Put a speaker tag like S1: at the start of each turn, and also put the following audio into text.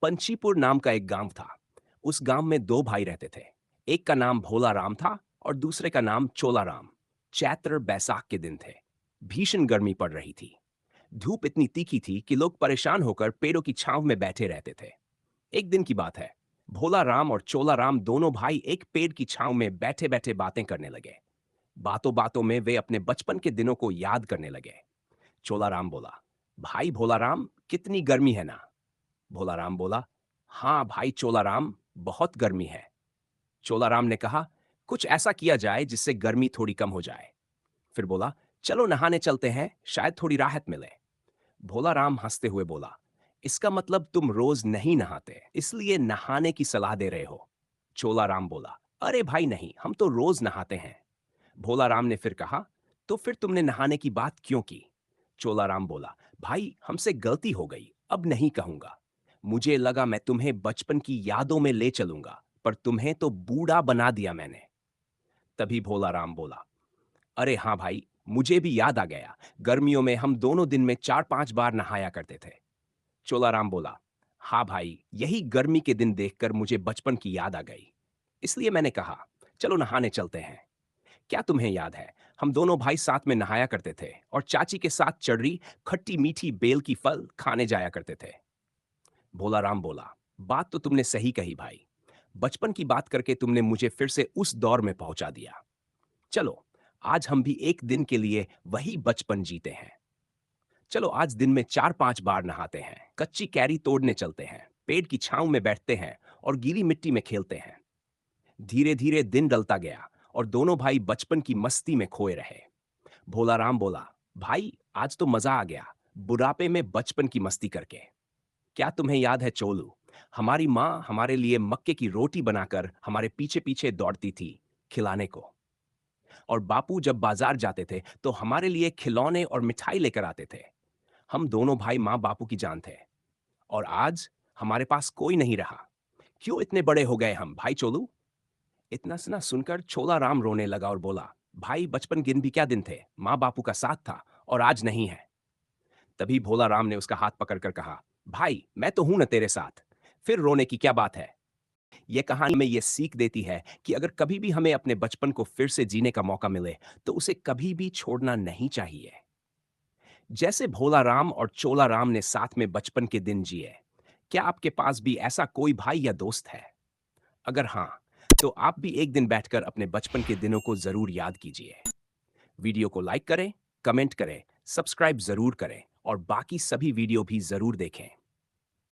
S1: पंचीपुर नाम का एक गांव था। उस गांव में दो भाई रहते थे। एक का नाम भोला राम था और दूसरे का नाम चोला राम। चैत्र बैसाख के दिन थे। भीषण गर्मी पड़ रही थी। धूप इतनी तीखी थी कि लोग परेशान होकर पेड़ों की छांव में बैठे रहते थे। एक दिन की बात है। भोला राम और चोला राम दोनों भाई एक पेड़ की छांव में बैठे बैठे बातें करने लगे। बातों बातों में वे अपने बचपन के दिनों को याद करने लगे। चोला राम बोला, भाई भोला राम, कितनी गर्मी है ना। भोला राम बोला, हाँ भाई चोला राम, बहुत गर्मी है। चोला राम ने कहा, कुछ ऐसा किया जाए जिससे गर्मी थोड़ी कम हो जाए। फिर बोला, चलो नहाने चलते हैं, शायद थोड़ी राहत मिले। भोला राम हंसते हुए बोला, इसका मतलब तुम रोज नहीं नहाते, इसलिए नहाने की सलाह दे रहे हो। चोला राम बोला, अरे भाई नहीं, हम तो रोज नहाते हैं। भोला राम ने फिर कहा, तो फिर तुमने नहाने की बात क्यों की। चोला राम बोला, भाई हमसे गलती हो गई, अब नहीं कहूंगा। मुझे लगा मैं तुम्हें बचपन की यादों में ले चलूंगा, पर तुम्हें तो बूढ़ा बना दिया मैंने। तभी भोला राम बोला, अरे हाँ भाई, मुझे भी याद आ गया, गर्मियों में हम दोनों दिन में 4-5 बार नहाया करते थे। चोलाराम बोला, हाँ भाई, यही गर्मी के दिन देखकर मुझे बचपन की याद आ गई, इसलिए मैंने कहा, चलो नहाने चलते हैं। क्या तुम्हें याद है, हम दोनों भाई साथ में नहाया करते थे और चाची के साथ चढ़ी खट्टी मीठी बेल की फल खाने जाया करते थे। भोला राम बोला, बात तो तुमने सही कही भाई, बचपन की बात करके तुमने मुझे फिर से उस दौर में पहुंचा दिया। चलो, आज हम भी एक दिन के लिए वही बचपन जीते हैं। चलो आज दिन में 4-5 बार नहाते हैं, कच्ची कैरी तोड़ने चलते हैं, पेड़ की छांव में बैठते हैं और गीली मिट्टी में खेलते हैं। धीरे धीरे दिन डलता गया और दोनों भाई बचपन की मस्ती में खोए रहे। भोला राम बोला, भाई आज तो मजा आ गया, बुढ़ापे में बचपन की मस्ती करके। क्या तुम्हें याद है चोलू, हमारी माँ हमारे लिए मक्के की रोटी बनाकर हमारे पीछे पीछे दौड़ती थी खिलाने को। और बापू जब बाजार जाते थे तो हमारे लिए खिलौने और मिठाई लेकर आते थे। हम दोनों भाई माँ बापू की जान थे। और आज हमारे पास कोई नहीं रहा। क्यों इतने बड़े हो गए हम भाई चोलू। इतना सुना सुनकर छोला राम रोने लगा और बोला, भाई बचपन दिन भी क्या दिन थे, माँ बापू का साथ था और आज नहीं है। तभी भोला राम ने उसका हाथ पकड़कर कहा, भाई मैं तो हूं ना तेरे साथ, फिर रोने की क्या बात है। यह कहानी में यह सीख देती है कि अगर कभी भी हमें अपने बचपन को फिर से जीने का मौका मिले तो उसे कभी भी छोड़ना नहीं चाहिए। जैसे भोला राम और चोला राम ने साथ में बचपन के दिन जिए, क्या आपके पास भी ऐसा कोई भाई या दोस्त है? अगर हाँ, तो आप भी एक दिन बैठकर अपने बचपन के दिनों को जरूर याद कीजिए। वीडियो को लाइक करें, कमेंट करें, सब्सक्राइब जरूर करें और बाकी सभी वीडियो भी जरूर देखें।